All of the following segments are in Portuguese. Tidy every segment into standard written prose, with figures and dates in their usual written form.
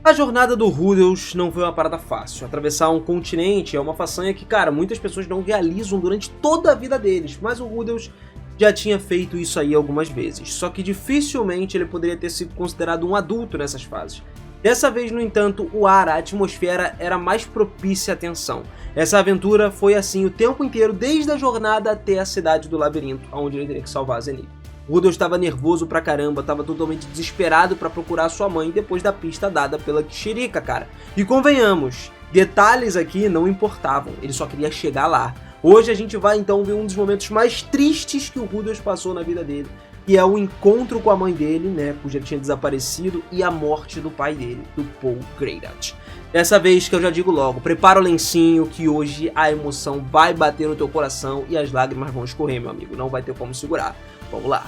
A jornada do Rudels não foi uma parada fácil. Atravessar um continente é uma façanha que, cara, muitas pessoas não realizam durante toda a vida deles, mas o Rudels já tinha feito isso aí algumas vezes, só que dificilmente ele poderia ter sido considerado um adulto nessas fases. Dessa vez, no entanto, o ar, a atmosfera era mais propícia à tensão. Essa aventura foi assim o tempo inteiro, desde a jornada até a cidade do labirinto, onde ele teria que salvar a Zenith. Rudels estava nervoso pra caramba, estava totalmente desesperado pra procurar sua mãe depois da pista dada pela Shirika, cara. E convenhamos, detalhes aqui não importavam, ele só queria chegar lá. Hoje a gente vai então ver um dos momentos mais tristes que o Rudels passou na vida dele, que é o encontro com a mãe dele, né, cuja tinha desaparecido, e a morte do pai dele, do Paul Greirat. Dessa vez que eu já digo logo, prepara o lencinho que hoje a emoção vai bater no teu coração e as lágrimas vão escorrer, meu amigo, não vai ter como segurar. Vamos lá!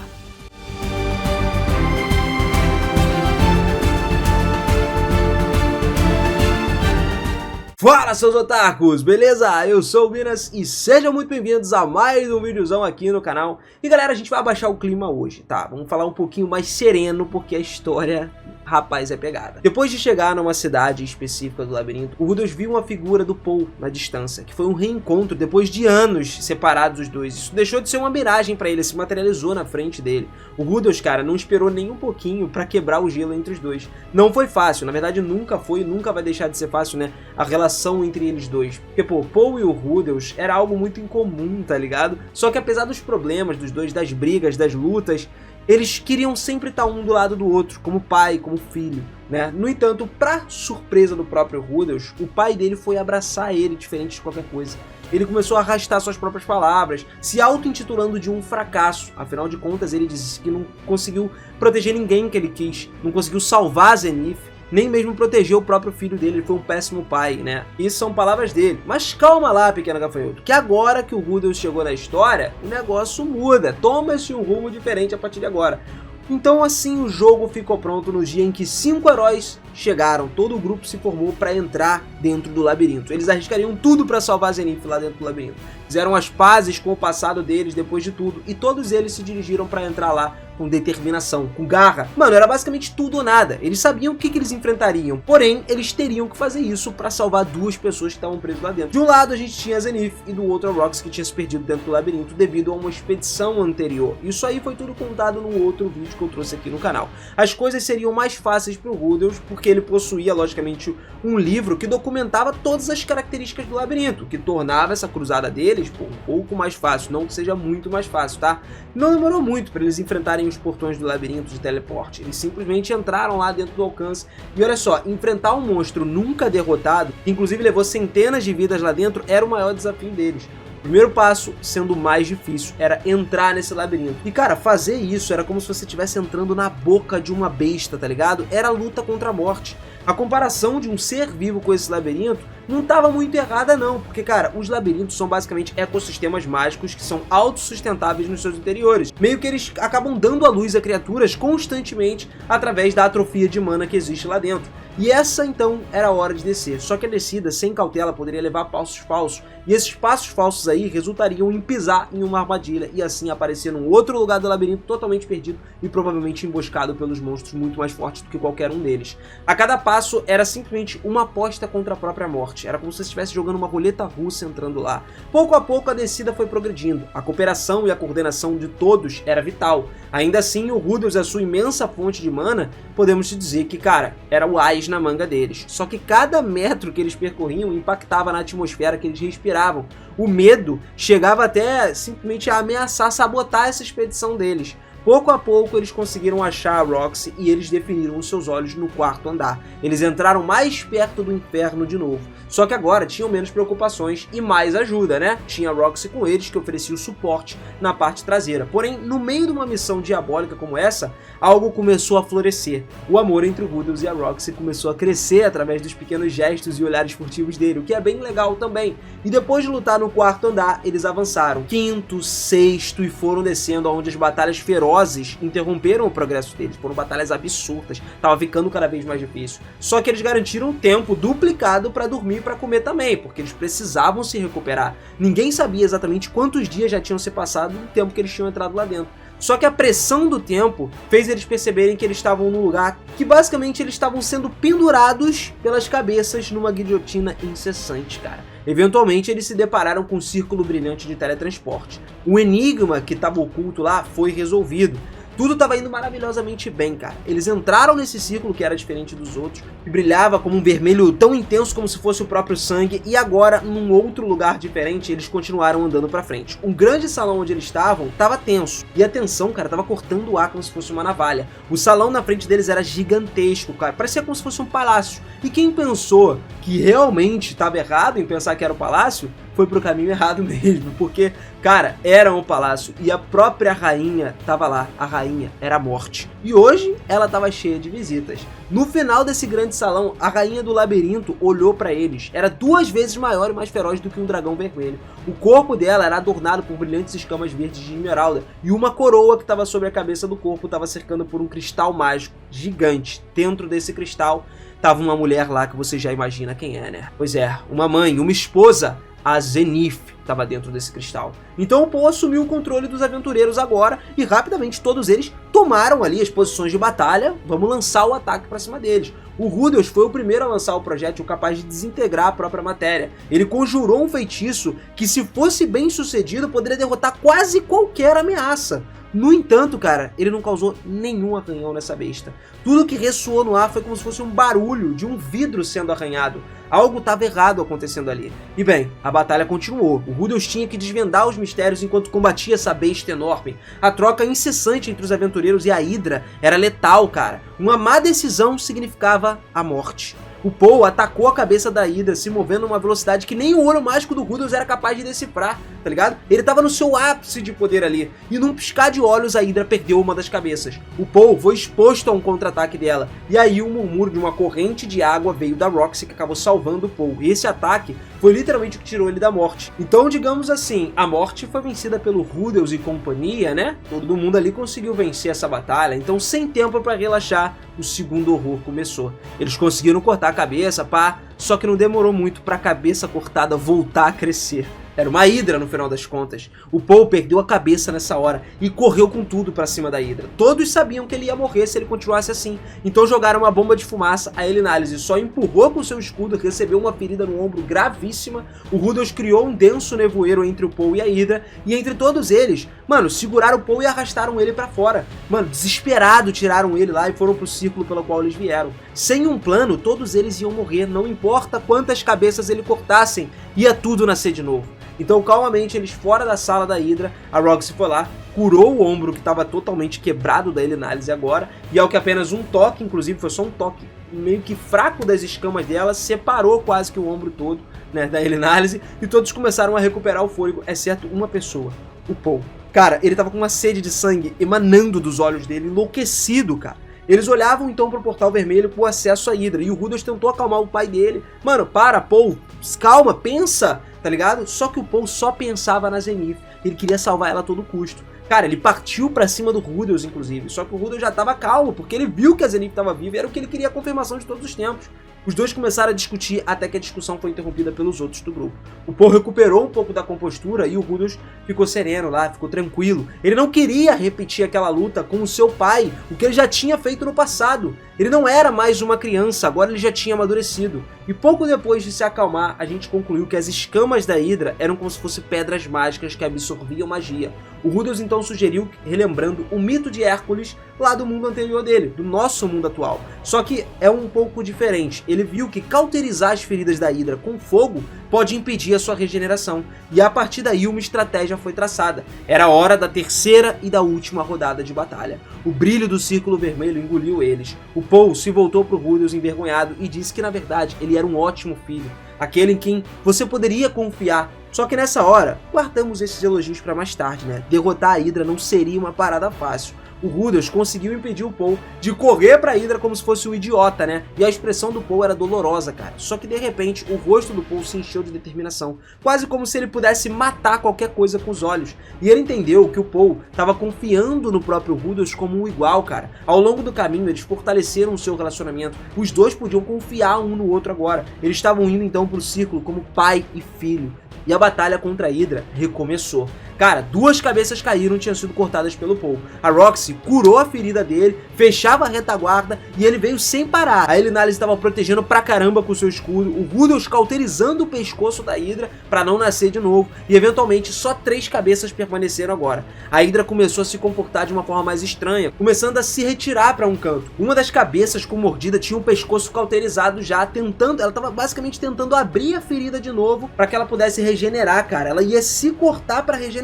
Fala, seus otakus, beleza? Eu sou o Minas e sejam muito bem-vindos a mais um videozão aqui no canal. E galera, a gente vai abaixar o clima hoje, tá? Vamos falar um pouquinho mais sereno porque a história, rapaz, é pegada. Depois de chegar numa cidade específica do labirinto, o Rudels viu uma figura do Paul na distância, que foi um reencontro depois de anos separados os dois. Isso deixou de ser uma miragem pra ele, se materializou na frente dele. O Rudels, cara, não esperou nem um pouquinho pra quebrar o gelo entre os dois. Não foi fácil, na verdade nunca foi e nunca vai deixar de ser fácil, né? A relação entre eles dois. Porque, pô, Paul e o Rudels era algo muito incomum, tá ligado? Só que apesar dos problemas dos dois, das brigas, das lutas, eles queriam sempre estar um do lado do outro, como pai, como filho, né? No entanto, pra surpresa do próprio Rudels, o pai dele foi abraçar ele, diferente de qualquer coisa. Ele começou a arrastar suas próprias palavras, se auto-intitulando de um fracasso. Afinal de contas, ele disse que não conseguiu proteger ninguém que ele quis, não conseguiu salvar a Zenith, nem mesmo protegeu o próprio filho dele, ele foi um péssimo pai, né? Isso são palavras dele. Mas calma lá, pequeno gafanhoto, que agora que o Rudels chegou na história, o negócio muda, toma-se um rumo diferente a partir de agora. Então assim o jogo ficou pronto no dia em que 5 heróis chegaram, todo o grupo se formou para entrar dentro do labirinto. Eles arriscariam tudo para salvar a Zenith lá dentro do labirinto. Fizeram as pazes com o passado deles depois de tudo, e todos eles se dirigiram para entrar lá com determinação, com garra. Mano, era basicamente tudo ou nada. Eles sabiam o que eles enfrentariam, porém, eles teriam que fazer isso para salvar duas pessoas que estavam presas lá dentro. De um lado a gente tinha a Zenith e do outro a Roxy, que tinha se perdido dentro do labirinto devido a uma expedição anterior. Isso aí foi tudo contado no outro vídeo que eu trouxe aqui no canal. As coisas seriam mais fáceis pro Rudels, porque ele possuía, logicamente, um livro que documentava todas as características do labirinto, que tornava essa cruzada deles, pô, um pouco mais fácil, não que seja muito mais fácil, tá? Não demorou muito para eles enfrentarem os portões do labirinto de teleporte, eles simplesmente entraram lá dentro do alcance, e olha só, enfrentar um monstro nunca derrotado, que inclusive levou centenas de vidas lá dentro, era o maior desafio deles. O primeiro passo, sendo o mais difícil, era entrar nesse labirinto. E cara, fazer isso era como se você estivesse entrando na boca de uma besta, tá ligado? Era a luta contra a morte. A comparação de um ser vivo com esse labirinto não estava muito errada não, porque cara, os labirintos são basicamente ecossistemas mágicos que são autossustentáveis nos seus interiores. Meio que eles acabam dando à luz a criaturas constantemente através da atrofia de mana que existe lá dentro. E essa então era a hora de descer, só que a descida sem cautela poderia levar a passos falsos, e esses passos falsos aí resultariam em pisar em uma armadilha e assim aparecer num outro lugar do labirinto totalmente perdido e provavelmente emboscado pelos monstros muito mais fortes do que qualquer um deles. A cada passo era simplesmente uma aposta contra a própria morte, era como se você estivesse jogando uma roleta russa entrando lá. Pouco a pouco a descida foi progredindo, a cooperação e a coordenação de todos era vital. Ainda assim, o Rudels e a sua imensa fonte de mana, podemos te dizer que, cara, era o as na manga deles. Só que cada metro que eles percorriam impactava na atmosfera que eles respiravam. O medo chegava até simplesmente a ameaçar sabotar essa expedição deles. Pouco a pouco eles conseguiram achar a Roxy e eles definiram os seus olhos no quarto andar. Eles entraram mais perto do inferno de novo. Só que agora tinham menos preocupações e mais ajuda, né? Tinha a Roxy com eles que oferecia o suporte na parte traseira. Porém, no meio de uma missão diabólica como essa, algo começou a florescer. O amor entre o Rudels e a Roxy começou a crescer através dos pequenos gestos e olhares furtivos dele, o que é bem legal também. E depois de lutar no quarto andar, eles avançaram. Quinto, sexto e foram descendo aonde as batalhas ferozes interromperam o progresso deles, foram batalhas absurdas, tava ficando cada vez mais difícil. Só que eles garantiram um tempo duplicado para dormir e para comer também, porque eles precisavam se recuperar. Ninguém sabia exatamente quantos dias já tinham se passado do tempo que eles tinham entrado lá dentro. Só que a pressão do tempo fez eles perceberem que eles estavam num lugar que basicamente eles estavam sendo pendurados pelas cabeças numa guilhotina incessante, cara. Eventualmente eles se depararam com um círculo brilhante de teletransporte. O enigma que estava oculto lá foi resolvido. Tudo estava indo maravilhosamente bem, cara. Eles entraram nesse círculo que era diferente dos outros, que brilhava como um vermelho tão intenso como se fosse o próprio sangue, e agora, num outro lugar diferente, eles continuaram andando pra frente. Um grande salão onde eles estavam estava tenso, e a tensão, cara, estava cortando o ar como se fosse uma navalha. O salão na frente deles era gigantesco, cara, parecia como se fosse um palácio. E quem pensou que realmente estava errado em pensar que era um palácio, foi pro caminho errado mesmo, porque, cara, era um palácio e a própria rainha tava lá. A rainha era a morte. E hoje ela tava cheia de visitas. No final desse grande salão, a rainha do labirinto olhou pra eles. Era 2 vezes maior e mais feroz do que um dragão vermelho. O corpo dela era adornado por brilhantes escamas verdes de esmeralda e uma coroa que estava sobre a cabeça do corpo estava cercando por um cristal mágico gigante. Dentro desse cristal tava uma mulher lá que você já imagina quem é, né? Pois é, uma mãe, uma esposa. A Zenith estava dentro desse cristal. Então o Paul assumiu o controle dos aventureiros agora e rapidamente todos eles tomaram ali as posições de batalha. Vamos lançar o ataque para cima deles. O Rudels foi o primeiro a lançar o projétil capaz de desintegrar a própria matéria. Ele conjurou um feitiço que, se fosse bem sucedido, poderia derrotar quase qualquer ameaça. No entanto, cara, ele não causou nenhum arranhão nessa besta. Tudo que ressoou no ar foi como se fosse um barulho de um vidro sendo arranhado. Algo estava errado acontecendo ali. E bem, a batalha continuou. O Rudels tinha que desvendar os mistérios enquanto combatia essa besta enorme. A troca incessante entre os aventureiros e a Hydra era letal, cara. Uma má decisão significava a morte. O Paul atacou a cabeça da Hydra, se movendo numa velocidade que nem o olho mágico do Rudels era capaz de decifrar, tá ligado? Ele tava no seu ápice de poder ali, e num piscar de olhos a Hydra perdeu uma das cabeças. O Paul foi exposto a um contra-ataque dela, e aí o murmúrio de uma corrente de água veio da Roxy que acabou salvando o Paul. E esse ataque foi literalmente o que tirou ele da morte. Então, digamos assim, a morte foi vencida pelo Rudels e companhia, né? Todo mundo ali conseguiu vencer essa batalha, então sem tempo pra relaxar, o segundo horror começou. Eles conseguiram cortar a cabeça, pá, só que não demorou muito pra cabeça cortada voltar a crescer. Era uma Hydra no final das contas. O Paul perdeu a cabeça nessa hora e correu com tudo pra cima da Hydra. Todos sabiam que ele ia morrer se ele continuasse assim. Então jogaram uma bomba de fumaça. A Elinálise só empurrou com seu escudo, recebeu uma ferida no ombro gravíssima. O Rudels criou um denso nevoeiro entre o Paul e a Hydra. E entre todos eles, mano, seguraram o Paul e arrastaram ele pra fora. Mano, desesperado, tiraram ele lá e foram pro círculo pelo qual eles vieram. Sem um plano, todos eles iam morrer. Não importa quantas cabeças ele cortassem, ia tudo nascer de novo. Então, calmamente, eles fora da sala da Hydra, a Roxy foi lá, curou o ombro que estava totalmente quebrado da Elinálise agora, e ao que apenas um toque, inclusive foi só um toque meio que fraco das escamas dela, separou quase que o ombro todo, né, da Elinálise, e todos começaram a recuperar o fôlego, exceto uma pessoa, o Paul. Cara, ele tava com uma sede de sangue emanando dos olhos dele, enlouquecido, cara. Eles olhavam então pro portal vermelho pro acesso à Hydra, e o Rudels tentou acalmar o pai dele. Mano, para, Paul, calma, pensa, tá ligado? Só que o Paul só pensava na Zenith, ele queria salvar ela a todo custo. Cara, ele partiu pra cima do Rudels, inclusive, só que o Rudels já tava calmo, porque ele viu que a Zenith tava viva e era o que ele queria, a confirmação de todos os tempos. Os dois começaram a discutir até que a discussão foi interrompida pelos outros do grupo. O Paul recuperou um pouco da compostura e o Rudels ficou sereno lá, ficou tranquilo. Ele não queria repetir aquela luta com o seu pai, o que ele já tinha feito no passado. Ele não era mais uma criança, agora ele já tinha amadurecido. E pouco depois de se acalmar, a gente concluiu que as escamas da Hydra eram como se fossem pedras mágicas que absorviam magia. O Rudels então sugeriu, relembrando o mito de Hércules lá do mundo anterior dele, do nosso mundo atual. Só que é um pouco diferente. Ele viu que cauterizar as feridas da Hydra com fogo pode impedir a sua regeneração. E a partir daí uma estratégia foi traçada. Era a hora da terceira e da última rodada de batalha. O brilho do círculo vermelho engoliu eles. O Paul se voltou pro Rudels envergonhado e disse que na verdade ele era um ótimo filho. Aquele em quem você poderia confiar. Só que nessa hora, guardamos esses elogios para mais tarde, né? Derrotar a Hydra não seria uma parada fácil. O Rudels conseguiu impedir o Paul de correr pra Hydra como se fosse um idiota, né? E a expressão do Paul era dolorosa, cara. Só que de repente, o rosto do Paul se encheu de determinação. Quase como se ele pudesse matar qualquer coisa com os olhos. E ele entendeu que o Paul estava confiando no próprio Rudels como um igual, cara. Ao longo do caminho, eles fortaleceram o seu relacionamento. Os dois podiam confiar um no outro agora. Eles estavam indo então pro círculo como pai e filho. E a batalha contra a Hydra recomeçou. Cara, 2 cabeças caíram e tinham sido cortadas pelo Paul. A Roxy curou a ferida dele, fechava a retaguarda e ele veio sem parar. A Elinalys estava protegendo pra caramba com seu escudo, o Rudolph cauterizando o pescoço da Hydra pra não nascer de novo, e eventualmente só 3 cabeças permaneceram agora. A Hydra começou a se comportar de uma forma mais estranha, começando a se retirar pra um canto. Uma das cabeças com mordida tinha o pescoço cauterizado já, ela tava basicamente tentando abrir a ferida de novo pra que ela pudesse regenerar, cara. Ela ia se cortar pra regenerar.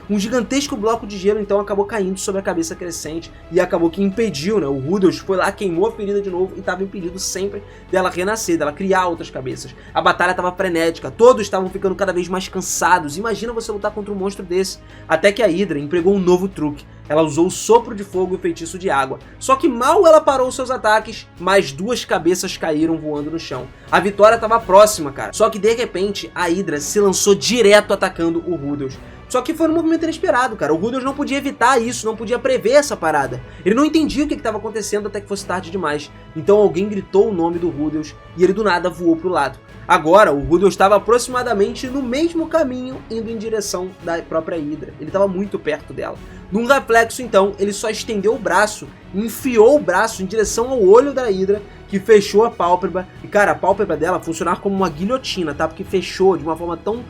Um gigantesco bloco de gelo então acabou caindo sobre a cabeça crescente e acabou que impediu, né? O Rudolph foi lá, queimou a ferida de novo e estava impedido sempre dela renascer, dela criar outras cabeças. A batalha estava frenética, todos estavam ficando cada vez mais cansados. Imagina você lutar contra um monstro desse. Até que a Hydra empregou um novo truque. Ela usou o sopro de fogo e o feitiço de água. Só que mal ela parou seus ataques, mais 2 cabeças caíram voando no chão. A vitória estava próxima, cara. Só que de repente a Hydra se lançou direto atacando o Rudolph. Só que foi um movimento inesperado, cara. O Rudolph não podia evitar isso, não podia prever essa parada. Ele não entendia o que estava acontecendo até que fosse tarde demais. Então alguém gritou o nome do Rudolph e ele do nada voou pro lado. Agora, o Rudolph estava aproximadamente no mesmo caminho, indo em direção da própria Hydra. Ele estava muito perto dela. Num reflexo, então, ele só estendeu o braço, enfiou o braço em direção ao olho da Hydra, que fechou a pálpebra. E, cara, a pálpebra dela funcionava como uma guilhotina, tá? Porque fechou de uma forma tão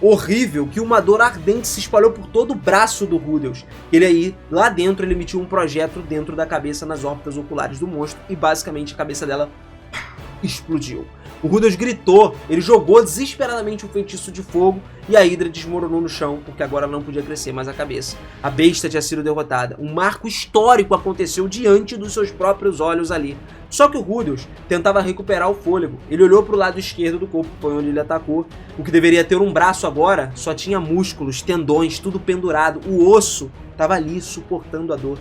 horrível que uma dor ardente se espalhou por todo o braço do Rudolph. Ele aí, lá dentro, ele emitiu um projétil dentro da cabeça nas órbitas oculares do monstro e basicamente a cabeça dela explodiu. O Rudolph gritou, ele jogou desesperadamente um feitiço de fogo e a Hydra desmoronou no chão, porque agora ela não podia crescer mais a cabeça. A besta tinha sido derrotada. Um marco histórico aconteceu diante dos seus próprios olhos ali. Só que o Rudolph tentava recuperar o fôlego. Ele olhou para o lado esquerdo do corpo, foi onde ele atacou. O que deveria ter um braço agora só tinha músculos, tendões, tudo pendurado. O osso estava ali suportando a dor.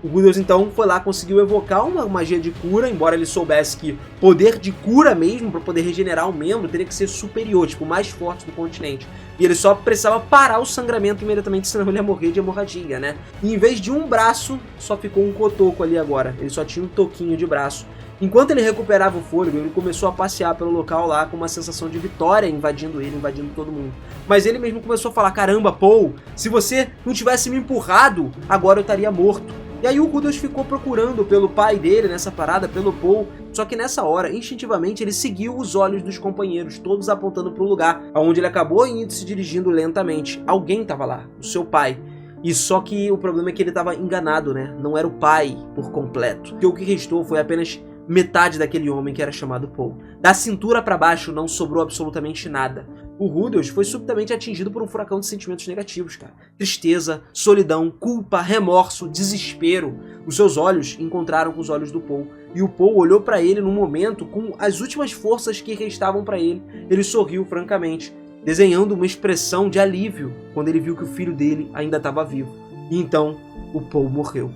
O Rudolph então foi lá, conseguiu evocar uma magia de cura, embora ele soubesse que poder de cura mesmo, para poder regenerar o membro, teria que ser superior, tipo, o mais forte do continente. E ele só precisava parar o sangramento imediatamente, senão ele ia morrer de hemorragia, né? E em vez de um braço, só ficou um cotoco ali agora. Ele só tinha um toquinho de braço. Enquanto ele recuperava o fôlego, ele começou a passear pelo local lá com uma sensação de vitória invadindo ele, invadindo todo mundo. Mas ele mesmo começou a falar, caramba, Paul, se você não tivesse me empurrado, agora eu estaria morto. E aí o Rudolph ficou procurando pelo pai dele nessa parada, pelo Paul, só que nessa hora, instintivamente, ele seguiu os olhos dos companheiros, todos apontando para o lugar, onde ele acabou indo se dirigindo lentamente. Alguém estava lá, o seu pai. E só que o problema é que ele estava enganado, né? Não era o pai por completo. Porque o que restou foi apenas metade daquele homem que era chamado Paul. Da cintura para baixo não sobrou absolutamente nada. O Rudolph foi subitamente atingido por um furacão de sentimentos negativos, cara. Tristeza, solidão, culpa, remorso, desespero. Os seus olhos encontraram com os olhos do Paul. E o Paul olhou para ele num momento com as últimas forças que restavam para ele. Ele sorriu francamente, desenhando uma expressão de alívio quando ele viu que o filho dele ainda estava vivo. E então, o Paul morreu.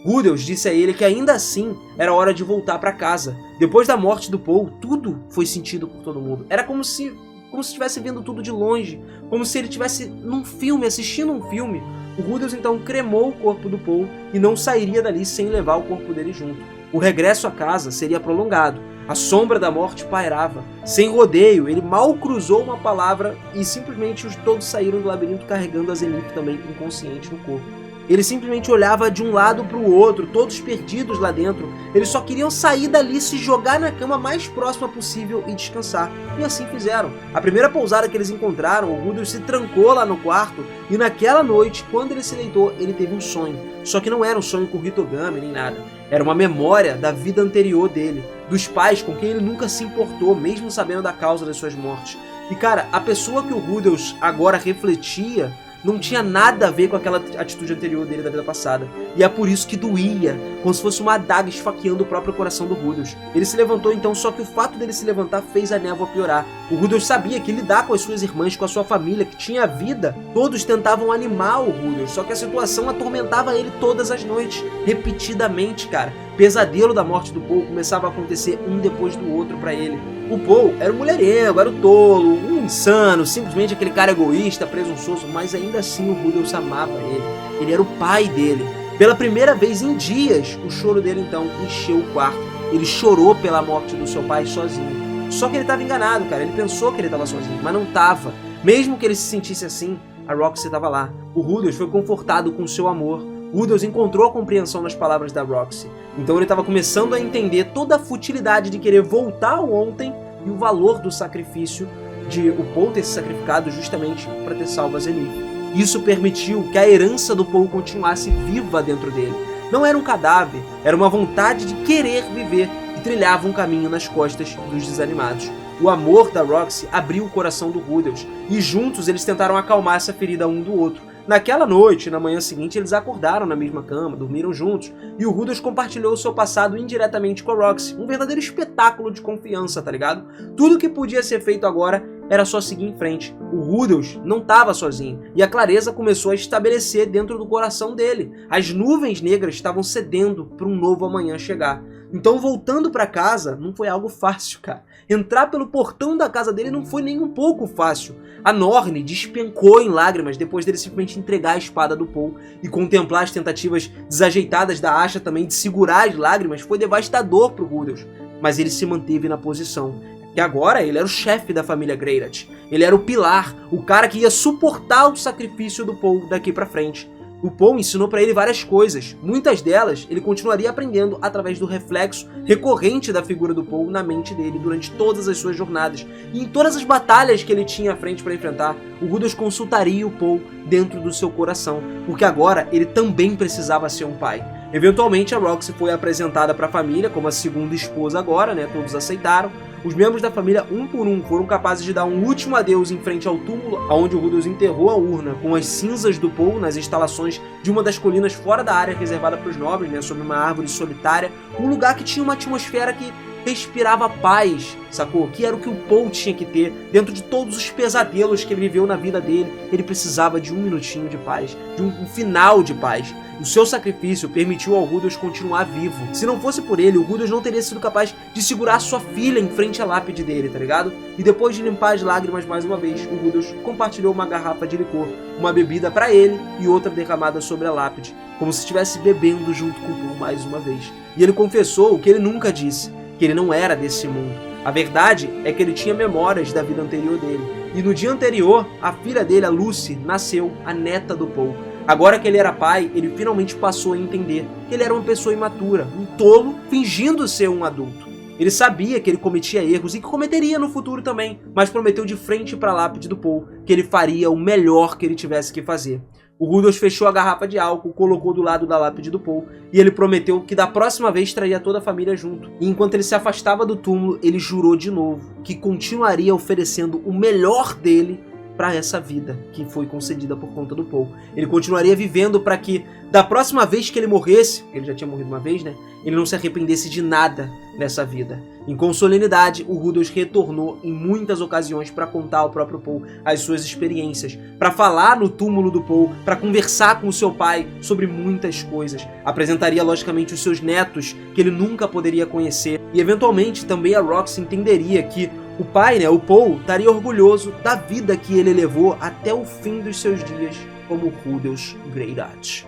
Rudolph disse a ele que ainda assim era hora de voltar para casa. Depois da morte do Paul, tudo foi sentido por todo mundo. Era como se estivesse vendo tudo de longe, como se ele estivesse num filme, assistindo um filme. O Rudolph então cremou o corpo do Paul e não sairia dali sem levar o corpo dele junto. O regresso à casa seria prolongado. A sombra da morte pairava. Sem rodeio, ele mal cruzou uma palavra e simplesmente todos saíram do labirinto carregando a Zenith também inconsciente no corpo. Ele simplesmente olhava de um lado para o outro, todos perdidos lá dentro. Eles só queriam sair dali, se jogar na cama mais próxima possível e descansar. E assim fizeram. A primeira pousada que eles encontraram, o Rudolph se trancou lá no quarto e naquela noite, quando ele se deitou, ele teve um sonho. Só que não era um sonho com Hitogami nem nada. Era uma memória da vida anterior dele, dos pais com quem ele nunca se importou, mesmo sabendo da causa das suas mortes. E cara, a pessoa que o Rudolph agora refletia não tinha nada a ver com aquela atitude anterior dele da vida passada. E é por isso que doía, como se fosse uma adaga esfaqueando o próprio coração do Rudolph. Ele se levantou então, só que o fato dele se levantar fez a névoa piorar. O Rudolph sabia que lidar com as suas irmãs, com a sua família, que tinha vida, todos tentavam animar o Rudolph, só que a situação atormentava ele todas as noites, repetidamente, cara. Pesadelo da morte do Paul começava a acontecer um depois do outro pra ele. O Paul era um mulherengo, era o tolo, um insano, simplesmente aquele cara egoísta, presunçoso, mas ainda assim o Rudolph amava ele. Ele era o pai dele. Pela primeira vez em dias, o choro dele então encheu o quarto. Ele chorou pela morte do seu pai sozinho. Só que ele estava enganado, cara. Ele pensou que ele estava sozinho, mas não estava. Mesmo que ele se sentisse assim, a Roxy estava lá. O Rudolph foi confortado com seu amor. Rudolph encontrou a compreensão nas palavras da Roxy. Então ele estava começando a entender toda a futilidade de querer voltar ao ontem e o valor do sacrifício de o Paul ter se sacrificado justamente para ter salvo a Zenith. Isso permitiu que a herança do Paul continuasse viva dentro dele. Não era um cadáver, era uma vontade de querer viver e trilhava um caminho nas costas dos desanimados. O amor da Roxy abriu o coração do Rudolph e juntos eles tentaram acalmar essa ferida um do outro. Naquela noite, na manhã seguinte, eles acordaram na mesma cama, dormiram juntos, e o Rudolph compartilhou o seu passado indiretamente com a Roxy. Um verdadeiro espetáculo de confiança, tá ligado? Tudo que podia ser feito agora era só seguir em frente. O Rudolph não estava sozinho, e a clareza começou a estabelecer dentro do coração dele. As nuvens negras estavam cedendo para um novo amanhã chegar. Então, voltando para casa, não foi algo fácil, cara. Entrar pelo portão da casa dele não foi nem um pouco fácil. A Norne despencou em lágrimas depois dele simplesmente entregar a espada do Paul e contemplar as tentativas desajeitadas da Asha também de segurar as lágrimas foi devastador pro Rudolph. Mas ele se manteve na posição. E agora ele era o chefe da família Greirat. Ele era o pilar, o cara que ia suportar o sacrifício do Paul daqui pra frente. O Paul ensinou para ele várias coisas, muitas delas ele continuaria aprendendo através do reflexo recorrente da figura do Paul na mente dele durante todas as suas jornadas. E em todas as batalhas que ele tinha à frente para enfrentar, o Rudolph consultaria o Paul dentro do seu coração, porque agora ele também precisava ser um pai. Eventualmente a Roxy foi apresentada para a família como a segunda esposa agora, né? Todos aceitaram. Os membros da família, um por um, foram capazes de dar um último adeus em frente ao túmulo, onde o Rudolph enterrou a urna com as cinzas do Paul nas instalações de uma das colinas fora da área reservada para os nobres, né? Sob uma árvore solitária, um lugar que tinha uma atmosfera que respirava paz, sacou? Que era o que o Paul tinha que ter. Dentro de todos os pesadelos que ele viveu na vida dele, ele precisava de um minutinho de paz, de um final de paz. O seu sacrifício permitiu ao Rudolph continuar vivo. Se não fosse por ele, o Rudolph não teria sido capaz de segurar sua filha em frente à lápide dele, tá ligado? E depois de limpar as lágrimas mais uma vez, o Rudolph compartilhou uma garrafa de licor, uma bebida para ele e outra derramada sobre a lápide, como se estivesse bebendo junto com o Paul mais uma vez. E ele confessou o que ele nunca disse, que ele não era desse mundo. A verdade é que ele tinha memórias da vida anterior dele. E no dia anterior, a filha dele, a Lucy, nasceu, a neta do Paul. Agora que ele era pai, ele finalmente passou a entender que ele era uma pessoa imatura, um tolo fingindo ser um adulto. Ele sabia que ele cometia erros e que cometeria no futuro também, mas prometeu de frente para a lápide do Paul que ele faria o melhor que ele tivesse que fazer. O Rudolph fechou a garrafa de álcool, colocou do lado da lápide do Paul e ele prometeu que da próxima vez traria toda a família junto. E enquanto ele se afastava do túmulo, ele jurou de novo que continuaria oferecendo o melhor dele para essa vida que foi concedida por conta do Paul. Ele continuaria vivendo para que, da próxima vez que ele morresse, ele já tinha morrido uma vez, né? Ele não se arrependesse de nada nessa vida. Em com solenidade, o Rudolph retornou em muitas ocasiões para contar ao próprio Paul as suas experiências, para falar no túmulo do Paul, para conversar com o seu pai sobre muitas coisas. Apresentaria, logicamente, os seus netos, que ele nunca poderia conhecer. E, eventualmente, também a Roxy entenderia que o pai, né, o Paul, estaria orgulhoso da vida que ele levou até o fim dos seus dias como Rudolph Greirat.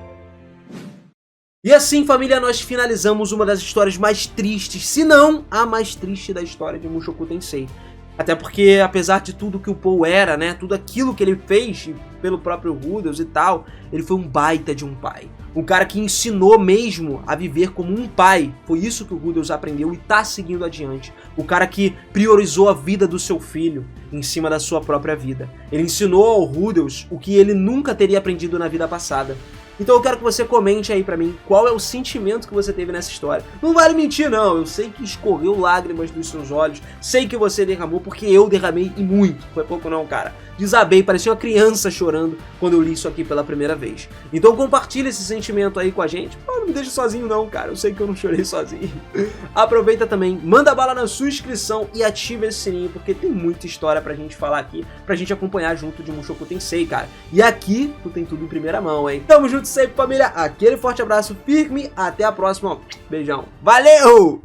E assim, família, nós finalizamos uma das histórias mais tristes, se não a mais triste da história de Mushoku Tensei. Até porque, apesar de tudo que o Paul era, né, tudo aquilo que ele fez pelo próprio Rudolph e tal, ele foi um baita de um pai. Um cara que ensinou mesmo a viver como um pai. Foi isso que o Rudolph aprendeu e tá seguindo adiante. O cara que priorizou a vida do seu filho em cima da sua própria vida. Ele ensinou ao Rudolph o que ele nunca teria aprendido na vida passada. Então eu quero que você comente aí pra mim qual é o sentimento que você teve nessa história. Não vale mentir não, eu sei que escorreu lágrimas dos seus olhos, sei que você derramou porque eu derramei e muito, foi pouco não, cara. Desabei, parecia uma criança chorando quando eu li isso aqui pela primeira vez. Então compartilha esse sentimento aí com a gente. Não me deixe sozinho não, cara, eu sei que eu não chorei sozinho. Aproveita também, manda bala na sua inscrição e ativa esse sininho, porque tem muita história pra gente falar aqui, pra gente acompanhar junto de Mushoku Tensei, cara. E aqui tu tem tudo em primeira mão, hein. Tamo junto sempre, família. Aquele forte abraço firme, até a próxima. Beijão. Valeu!